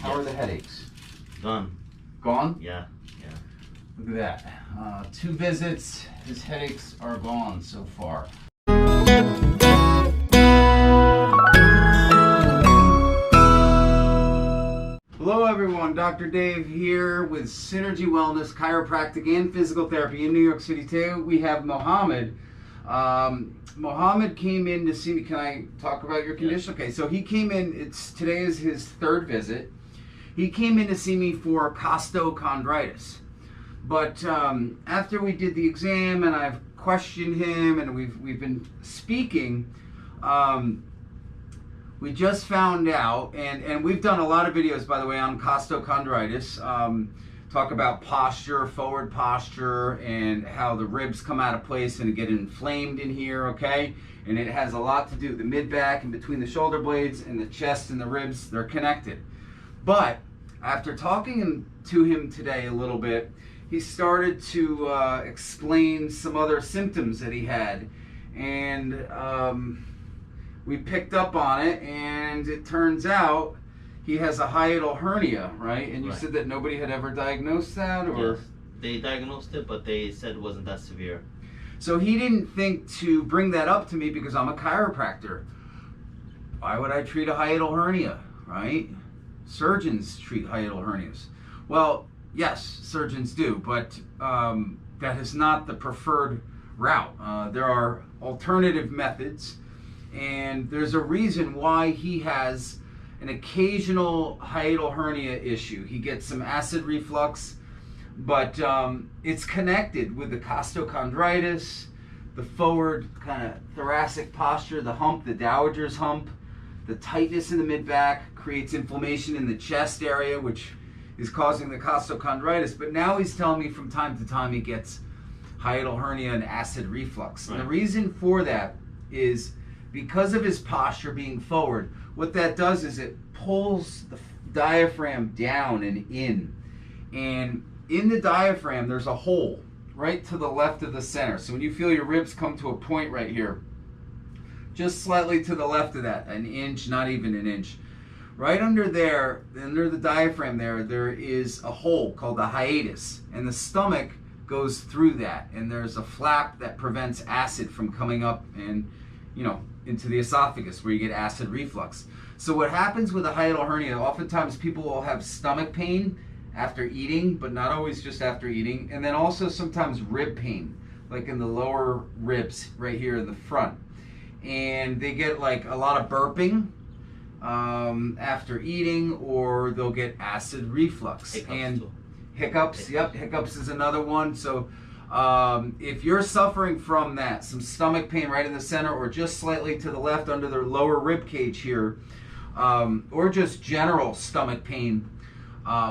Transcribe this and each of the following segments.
How are the headaches? Gone. Gone? Yeah, yeah. Look at that. 2 visits, his headaches are gone so far. Hello everyone, Dr. Dave here with Synergy Wellness, Chiropractic and Physical Therapy in New York City too. We have Mohammed. Mohammed came in to see me. Can I talk about your condition? Yeah. Okay, so he came in, today is his 3rd visit. He came in to see me for costochondritis. But after we did the exam and I've questioned him and we've been speaking, we just found out, and we've done a lot of videos, by the way, on costochondritis. Talk about posture, forward posture, and how the ribs come out of place and get inflamed in here, okay? And it has a lot to do with the mid-back and between the shoulder blades and the chest and the ribs, they're connected. But after talking to him today a little bit, he started to explain some other symptoms that he had. And we picked up on it, and it turns out he has a hiatal hernia, right? And you said that nobody had ever diagnosed that, or? Yes, they diagnosed it, but they said it wasn't that severe. So he didn't think to bring that up to me because I'm a chiropractor. Why would I treat a hiatal hernia, right? Surgeons treat hiatal hernias. Well, yes, surgeons do, but that is not the preferred route. There are alternative methods, and there's a reason why he has an occasional hiatal hernia issue. He gets some acid reflux, but it's connected with the costochondritis, the forward kind of thoracic posture, the hump, the dowager's hump, the tightness in the mid-back creates inflammation in the chest area, which is causing the costochondritis. But now he's telling me from time to time he gets hiatal hernia and acid reflux. And the reason for that is because of his posture being forward. What that does is it pulls the diaphragm down and in. And in the diaphragm, there's a hole right to the left of the center. So when you feel your ribs come to a point right here, just slightly to the left of that, an inch, not even an inch. Right under there, under the diaphragm there is a hole called the hiatus. And the stomach goes through that. And there's a flap that prevents acid from coming up and, you know, into the esophagus where you get acid reflux. So what happens with a hiatal hernia, oftentimes people will have stomach pain after eating, but not always just after eating, and then also sometimes rib pain, like in the lower ribs right here in the front. And they get like a lot of burping after eating, or they'll get acid reflux. Hiccups, yep, hiccups is another one. So if you're suffering from that, some stomach pain right in the center or just slightly to the left under the lower rib cage here, or just general stomach pain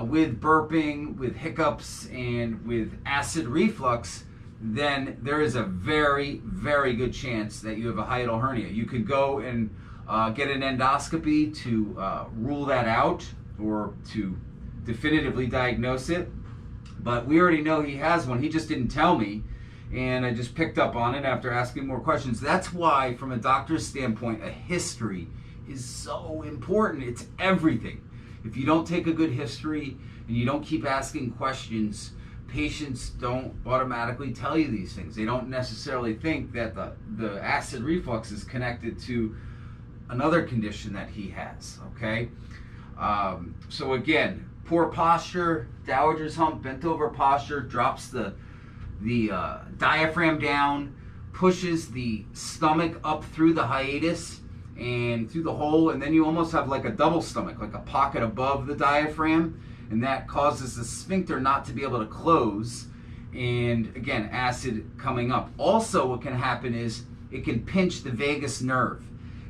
with burping, with hiccups, and with acid reflux, then there is a very, very good chance that you have a hiatal hernia. You could go and get an endoscopy to rule that out or to definitively diagnose it. But we already know he has one. He just didn't tell me, and I just picked up on it after asking more questions. That's why, from a doctor's standpoint, a history is so important. It's everything. If you don't take a good history and you don't keep asking questions, patients don't automatically tell you these things. They don't necessarily think that the acid reflux is connected to another condition that he has, okay? So again, poor posture, dowager's hump, bent over posture, drops the diaphragm down, pushes the stomach up through the hiatus and through the hole, and then you almost have like a double stomach, like a pocket above the diaphragm, and that causes the sphincter not to be able to close, and again, acid coming up. Also, what can happen is it can pinch the vagus nerve,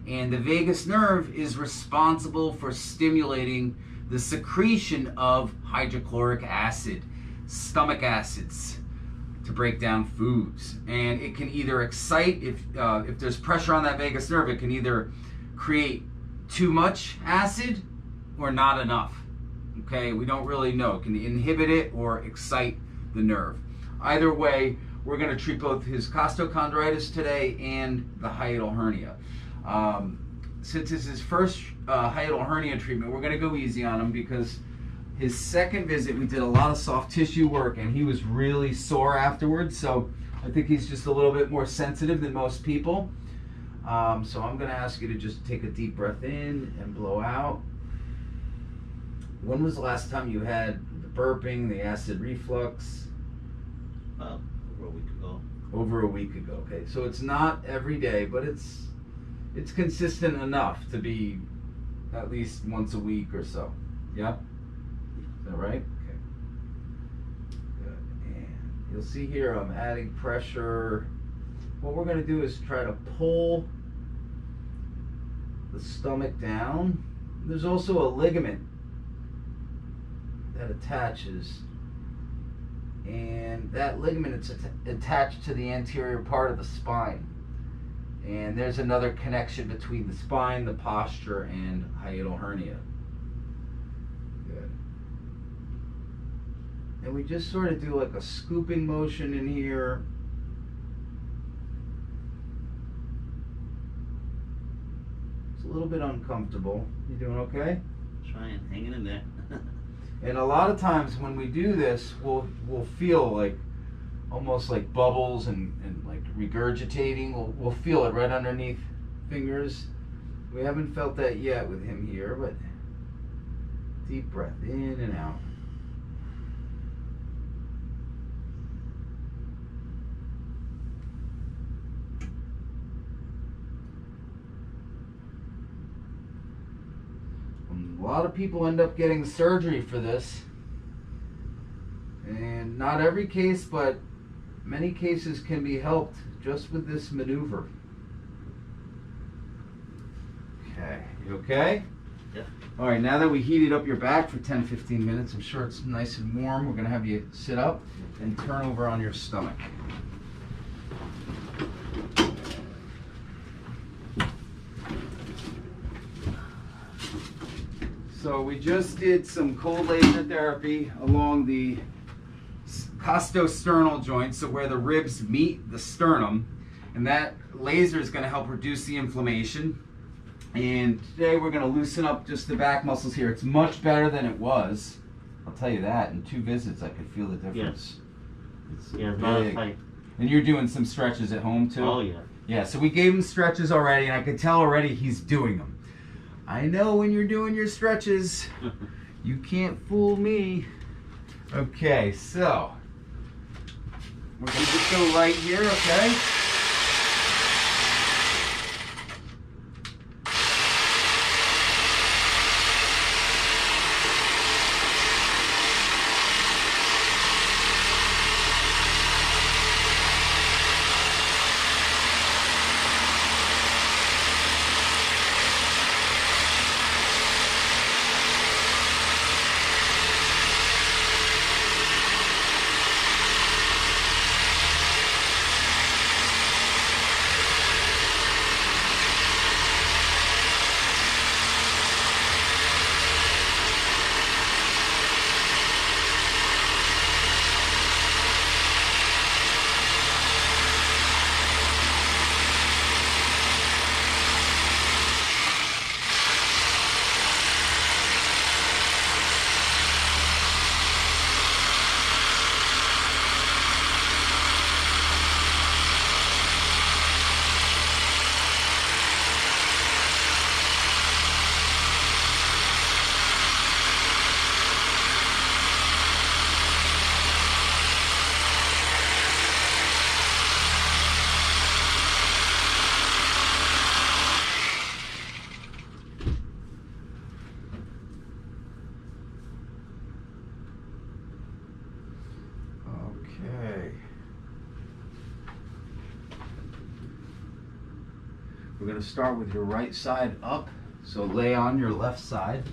and the vagus nerve is responsible for stimulating the secretion of hydrochloric acid, stomach acids, to break down foods. And it can either excite, if there's pressure on that vagus nerve, it can either create too much acid or not enough. Okay, we don't really know. It can inhibit it or excite the nerve. Either way, we're going to treat both his costochondritis today and the hiatal hernia. since it's his first hiatal hernia treatment, we're going to go easy on him because his second visit we did a lot of soft tissue work and he was really sore afterwards. So I think he's just a little bit more sensitive than most people. So I'm going to ask you to just take a deep breath in and blow out. When was the last time you had the burping, the acid reflux? Over a week ago. Over a week ago. Okay, so it's not every day, but it's consistent enough to be at least once a week or so. Yeah? Is that right? Okay. Good. And you'll see here I'm adding pressure. What we're going to do is try to pull the stomach down. There's also a ligament that attaches, and that ligament is attached to the anterior part of the spine. And there's another connection between the spine, the posture, and hiatal hernia. Good. And we just sort of do like a scooping motion in here. It's a little bit uncomfortable. You doing okay? Trying, hanging in there. And a lot of times when we do this, we'll feel like almost like bubbles and like regurgitating. We'll feel it right underneath fingers. We haven't felt that yet with him here, but deep breath in and out. A lot of people end up getting surgery for this, and not every case, but many cases can be helped just with this maneuver. Okay, you okay? Yeah. All right, now that we heated up your back for 10-15 minutes, I'm sure it's nice and warm. We're gonna have you sit up and turn over on your stomach. So we just did some cold laser therapy along the costosternal joint, so where the ribs meet the sternum, and that laser is going to help reduce the inflammation. And today we're going to loosen up just the back muscles here. It's much better than it was. I'll tell you that. In 2 visits, I could feel the difference. Yes. It's not as tight. And you're doing some stretches at home too? Oh yeah. Yeah. So we gave him stretches already, and I could tell already he's doing them. I know when you're doing your stretches, you can't fool me. Okay, so we're gonna just go right here, okay? We're going to start with your right side up. So lay on your left side.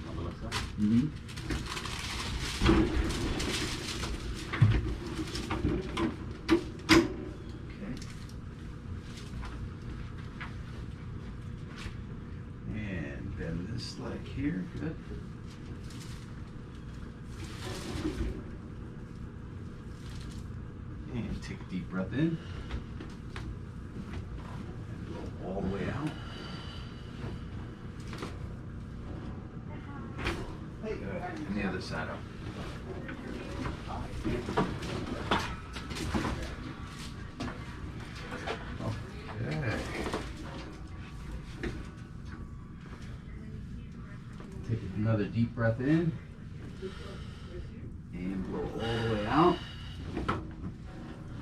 On the left side. Mm-hmm. Okay. And bend this leg here. Good. And take a deep breath in. All the way out. And the other side up. Okay. Take another deep breath in. And blow all the way out.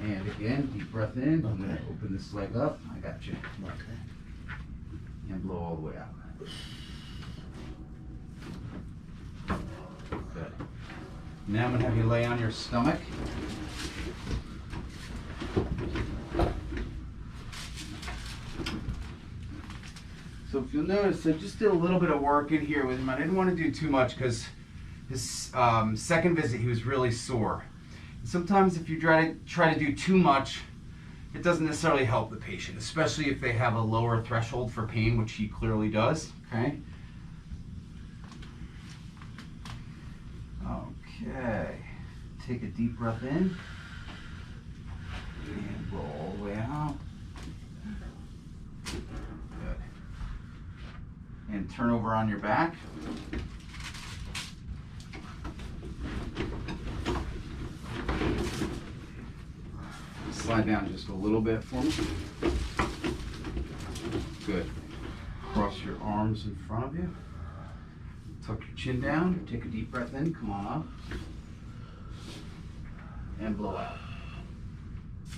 And again, deep breath in. I'm going to open this leg up. I got you. Okay. And blow all the way out. Good. Now I'm going to have you lay on your stomach. So if you'll notice, I just did a little bit of work in here with him. I didn't want to do too much because his second visit he was really sore. Sometimes if you try to do too much, it doesn't necessarily help the patient, especially if they have a lower threshold for pain, which he clearly does. Okay. Okay. Take a deep breath in and blow all the way out. Good. And turn over on your back. Slide down just a little bit for me. Good. Cross your arms in front of you. Tuck your chin down. Take a deep breath in. Come on up. And blow out.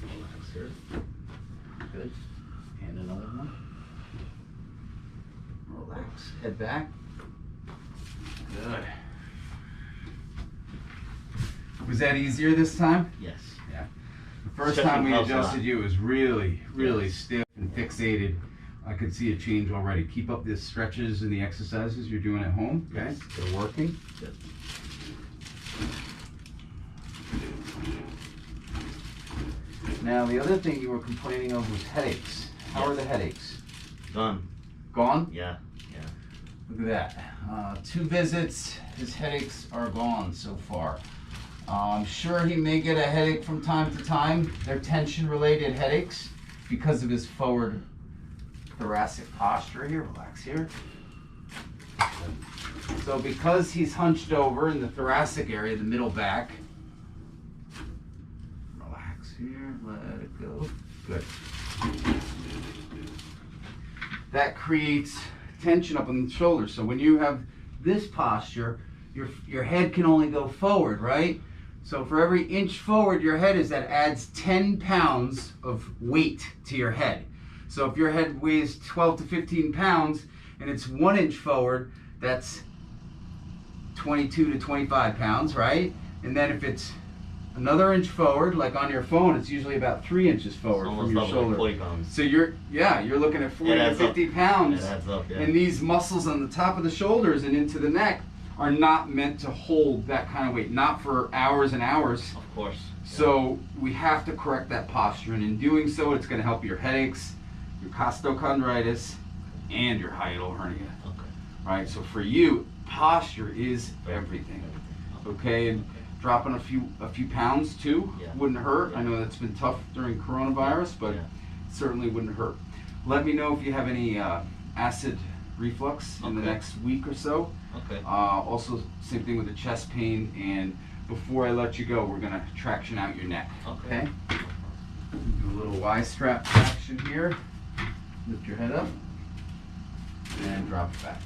Relax here. Good. And another one. Relax. Head back. Good. Was that easier this time? Yes. Yeah. The first time we adjusted you, it was really stiff and fixated. I could see a change already. Keep up the stretches and the exercises you're doing at home. Okay, Yes. they're working. Good. Now the other thing you were complaining of was headaches. How are the headaches? Done. Gone? Yeah. Look at that. 2 visits, his headaches are gone so far. I'm sure he may get a headache from time to time. They're tension-related headaches because of his forward thoracic posture here. Relax here. So because he's hunched over in the thoracic area, the middle back, relax here, let it go. Good. That creates tension up on the shoulders. So when you have this posture, your head can only go forward, right? So for every inch forward your head is, that adds 10 pounds of weight to your head. So if your head weighs 12 to 15 pounds and it's 1 inch forward, that's 22 to 25 pounds, right? And then if it's another inch forward, like on your phone, it's usually about 3 inches forward from your shoulder. Like 40 pounds. So you're looking at 40 to 50 pounds. It adds up, yeah. And these muscles on the top of the shoulders and into the neck are not meant to hold that kind of weight, not for hours and hours. Of course. Yeah. So we have to correct that posture, and in doing so, it's going to help your headaches, your costochondritis, and your hiatal hernia. Okay. Right? So for you, posture is everything. Okay? And dropping a few pounds too wouldn't hurt. I know that's been tough during coronavirus, but it certainly wouldn't hurt. Let me know if you have any acid reflux in the next week or so. Okay. Also, same thing with the chest pain. And before I let you go, we're gonna traction out your neck. Okay. Do a little Y strap traction here. Lift your head up and drop it back.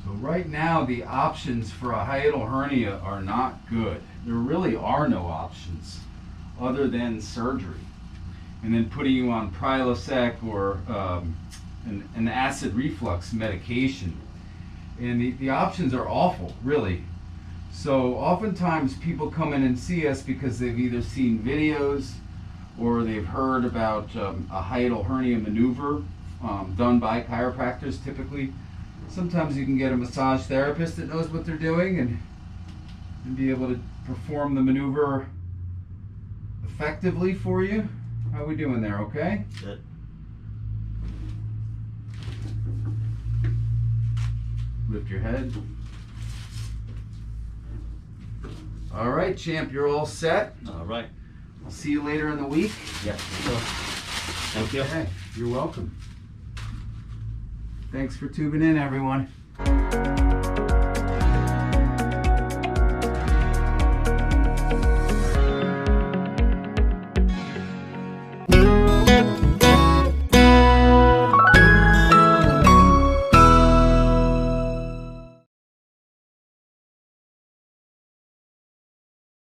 So right now the options for a hiatal hernia are not good. There really are no options other than surgery. And then putting you on Prilosec or an acid reflux medication. And the options are awful, really. So oftentimes people come in and see us because they've either seen videos or they've heard about a hiatal hernia maneuver done by chiropractors typically. Sometimes you can get a massage therapist that knows what they're doing and be able to perform the maneuver effectively for you. How are we doing there, okay? Good. Lift your head. All right, champ, you're all set. All right. I'll see you later in the week. Yeah. Thank you. Okay, you're welcome. Thanks for tuning in, everyone.